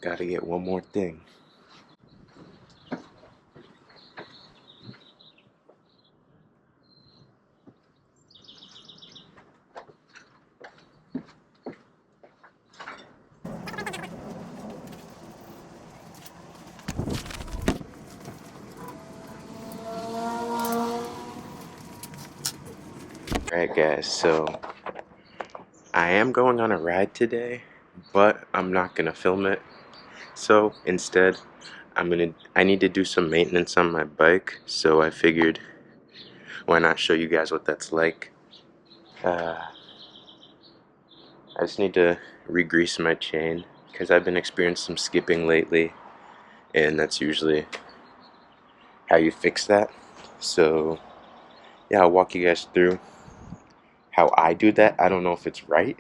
gotta get one more thing. Alright guys, so I am going on a ride today, but I'm not gonna film it. So instead, I need to do some maintenance on my bike, so I figured why not show you guys what that's like. I just need to re-grease my chain because I've been experiencing some skipping lately, and that's usually how you fix that. So yeah, I'll walk you guys through how I do that. I don't know if it's right,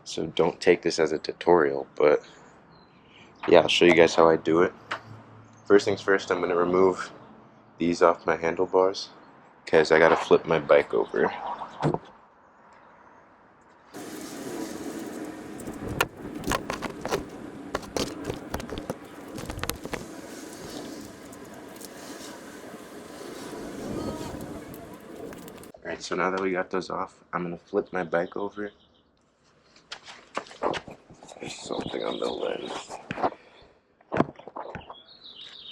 so don't take this as a tutorial, but yeah, I'll show you guys how I do it. First things first, I'm going to remove these off my handlebars because I got to flip my bike over. Alright, so now that we got those off, I'm going to flip my bike over. There's something on the lens.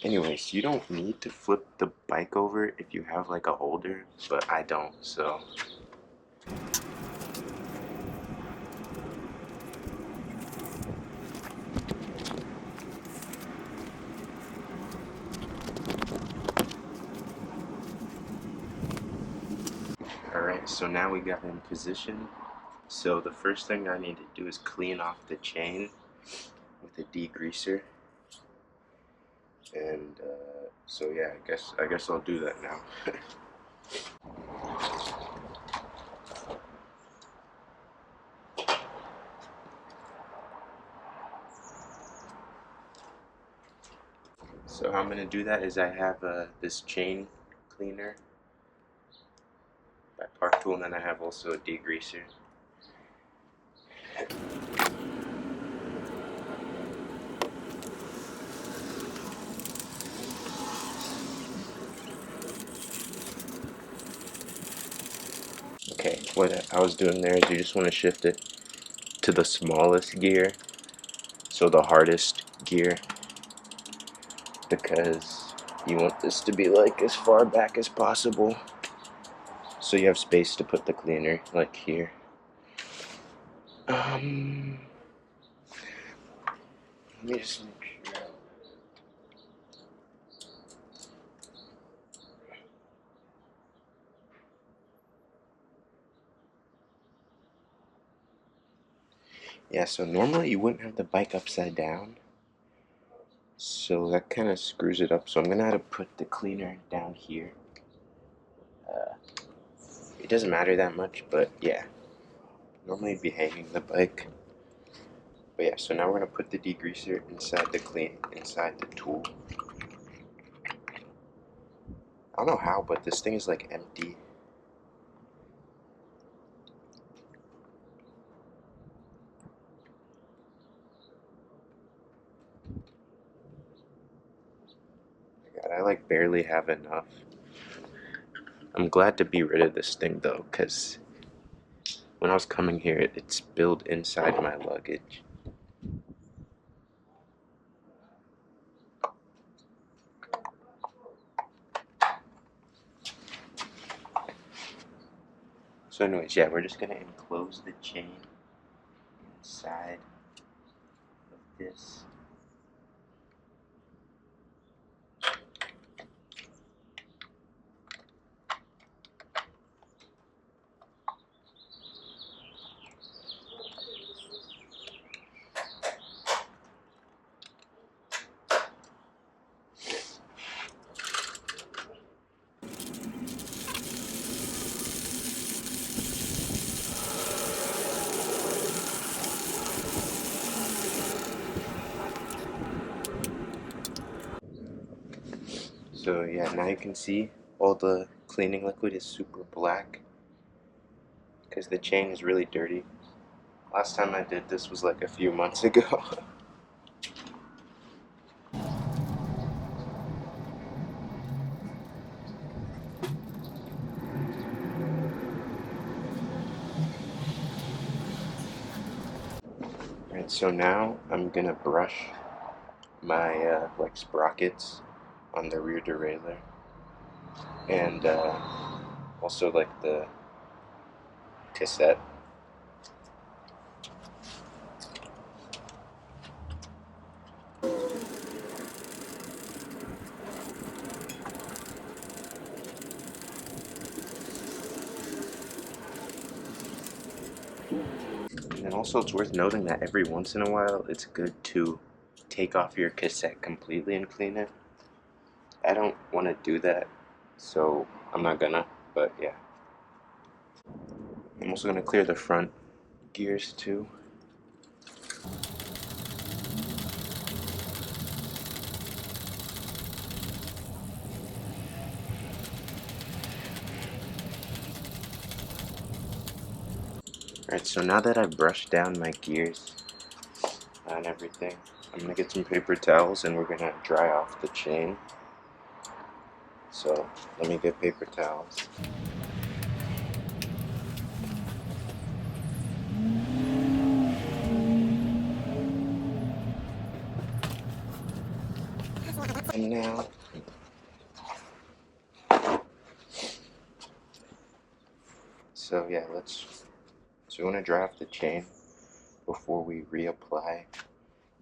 Anyways, you don't need to flip the bike over if you have like a holder, but I don't, so. Alright, so now we got in position. So the first thing I need to do is clean off the chain with a degreaser. And so yeah, I guess I'll do that now. So how I'm gonna do that is I have this chain cleaner by Park Tool, and then I have also a degreaser. Okay, what I was doing there is you just want to shift it to the smallest gear, so the hardest gear, because you want this to be like as far back as possible, so you have space to put the cleaner, like here. Let me just make sure. Yeah, so normally you wouldn't have the bike upside down, so that kind of screws it up. So I'm gonna have to put the cleaner down here. It doesn't matter that much, but yeah. Normally it'd be hanging the bike. But yeah, so now we're gonna put the degreaser inside the tool. I don't know how, but this thing is like empty. God, I like barely have enough. I'm glad to be rid of this thing though, because when I was coming here, it spilled inside my luggage. So anyways, yeah, we're just gonna enclose the chain inside of this. So yeah, now you can see all the cleaning liquid is super black because the chain is really dirty. Last time I did this was like a few months ago. Alright, so now I'm gonna brush my like sprockets on the rear derailleur, and also like the cassette. And then also it's worth noting that every once in a while it's good to take off your cassette completely and clean it. I don't want to do that, so I'm not gonna, but yeah. I'm also gonna clear the front gears too. Alright, so now that I've brushed down my gears and everything, I'm gonna get some paper towels and we're gonna dry off the chain. So let me get paper towels. And now, so yeah, so we want to dry off the chain before we reapply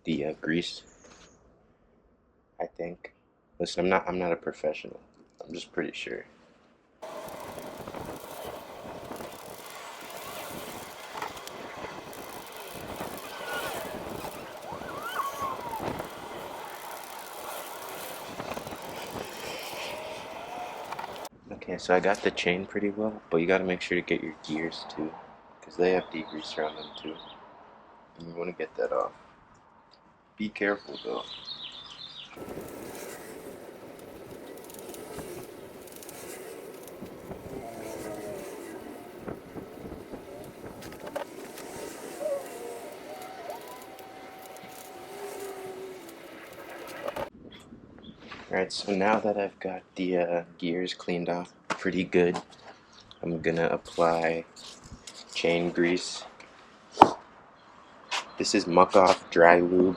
the grease, I think. Listen, I'm not a professional. I'm just pretty sure. Okay, so I got the chain pretty well, but you gotta make sure to get your gears too, because they have degreaser on them too. And you want to get that off. Be careful though. Alright, so now that I've got the gears cleaned off pretty good, I'm gonna apply chain grease. This is Muck Off Dry Lube.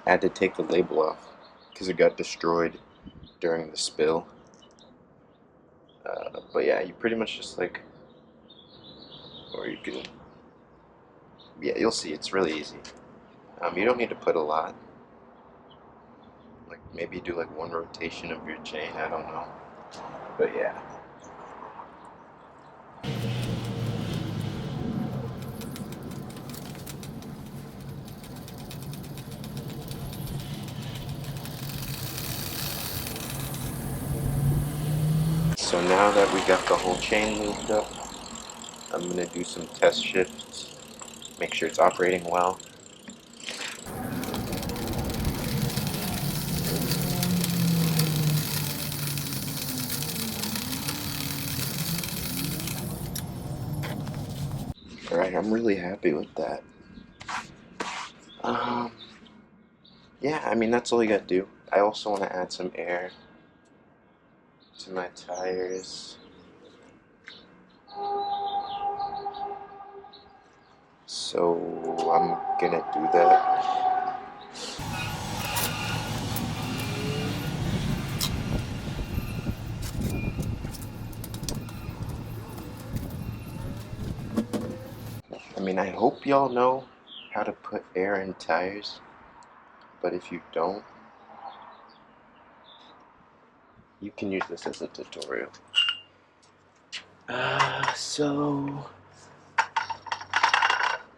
I had to take the label off because it got destroyed during the spill. But yeah, you pretty much just like, or you can, yeah, you'll see, it's really easy. You don't need to put a lot. Like maybe do like one rotation of your chain, I don't know. But yeah. So now that we got the whole chain lubed up, I'm gonna do some test shifts, make sure it's operating well. Alright, I'm really happy with that. Um, yeah, I mean, that's all you gotta do. I also want to add some air to my tires. So I'm gonna do that. I mean, I hope y'all know how to put air in tires, but if you don't, you can use this as a tutorial. So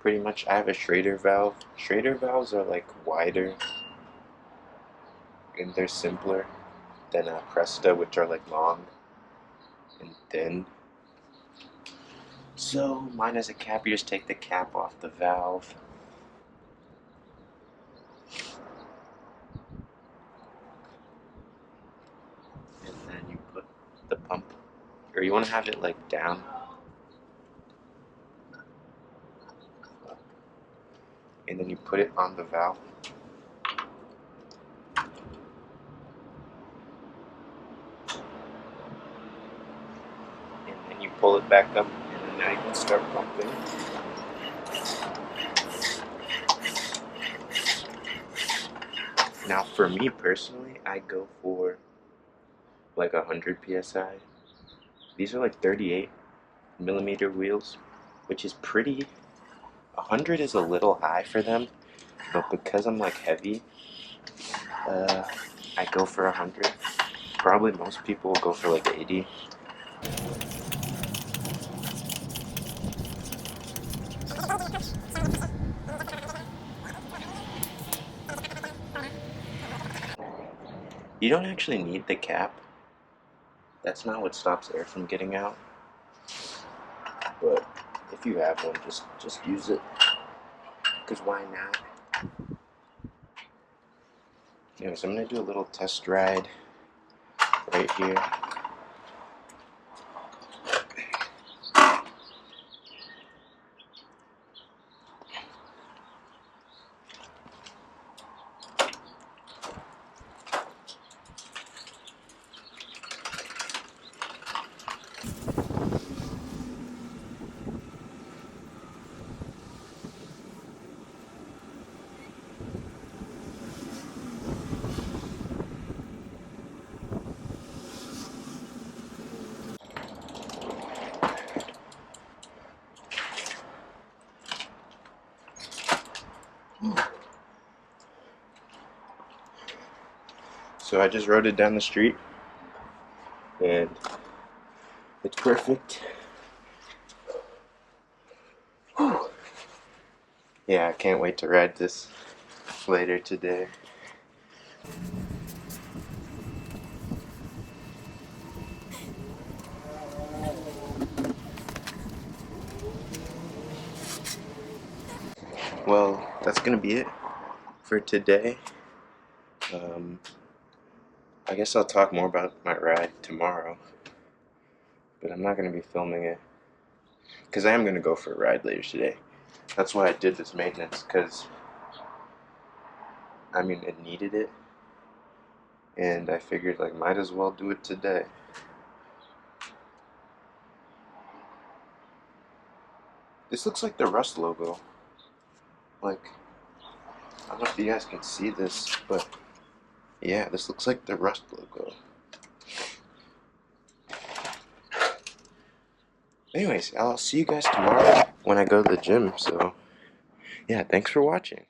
pretty much I have a Schrader valve. Schrader valves are like wider and they're simpler than a Cresta, which are like long and thin. So mine has a cap. You just take the cap off the valve. And then you put the pump, or you want to have it like down. And then you put it on the valve. And then you pull it back up, and then now you can start pumping. Now, for me personally, I go for like 100 psi. These are like 38 millimeter wheels, which is pretty. 100 is a little high for them, but because I'm like heavy, uh, I go for 100. Probably most people will go for like 80. You don't actually need the cap. That's not what stops air from getting out. But if you have one, just use it. Because why not? Anyways, I'm gonna do a little test ride right here. So I just rode it down the street, and it's perfect. Whew. Yeah, I can't wait to ride this later today. Well, that's gonna be it for today. Um, I guess I'll talk more about my ride tomorrow, but I'm not gonna be filming it because I am gonna go for a ride later today. That's why I did this maintenance, because I mean it needed it, and I figured like might as well do it today. This looks like the Rust logo. Like, I don't know if you guys can see this, but yeah, this looks like the Rust logo. Anyways, I'll see you guys tomorrow when I go to the gym, so yeah, thanks for watching.